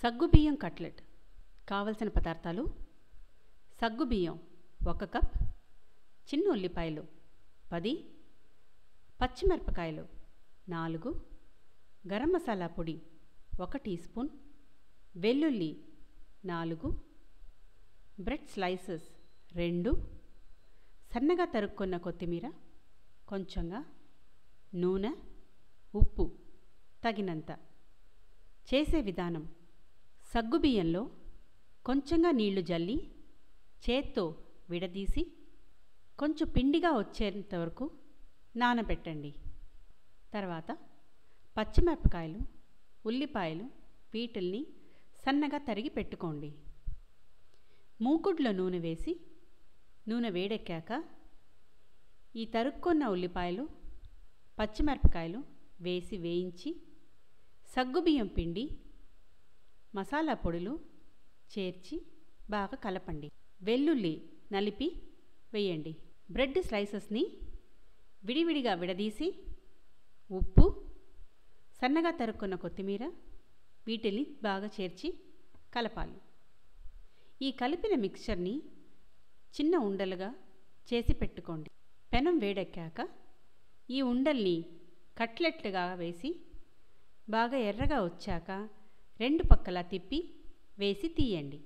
సగ్గుబియ్యం కట్లెట్ కావలసిన పదార్థాలు: సగ్గుబియ్యం 1 కప్, చిన్న ఉల్లిపాయలు 10, పచ్చిమిరపకాయలు 4, గరం మసాలా పొడి 1 టీ స్పూన్, వెల్లుల్లి 4, బ్రెడ్ స్లైసెస్ 2, సన్నగా తరుక్కున్న కొత్తిమీర కొంచెంగా, నూనె, ఉప్పు తగినంత. చేసే విధానం: సగ్గుబియ్యంలో కొంచెంగా నీళ్లు జల్లి చేత్తో విడదీసి కొంచెం పిండిగా వచ్చేంత వరకు నానబెట్టండి. తర్వాత పచ్చిమిరపకాయలు, ఉల్లిపాయలు వీటిల్ని సన్నగా తరిగి పెట్టుకోండి. మూకుడ్లో నూనె వేసి నూనె వేడెక్కాక ఈ తరుక్కున్న ఉల్లిపాయలు, పచ్చిమిరపకాయలు వేసి వేయించి సగ్గుబియ్యం పిండి, మసాలా పొడులు చేర్చి బాగా కలపండి. వెల్లుల్లి నలిపి వేయండి. బ్రెడ్ స్లైసెస్ని విడివిడిగా విడదీసి ఉప్పు, సన్నగా తరుక్కున్న కొత్తిమీర వీటిని బాగా చేర్చి కలపాలి. ఈ కలిపిన మిక్చర్ని చిన్న ఉండలుగా చేసి పెట్టుకోండి. పెనం వేడెక్కాక ఈ ఉండల్ని కట్లెట్లుగా వేసి బాగా ఎర్రగా వచ్చాక 2 పక్కలా తిప్పి వేసి తీయండి.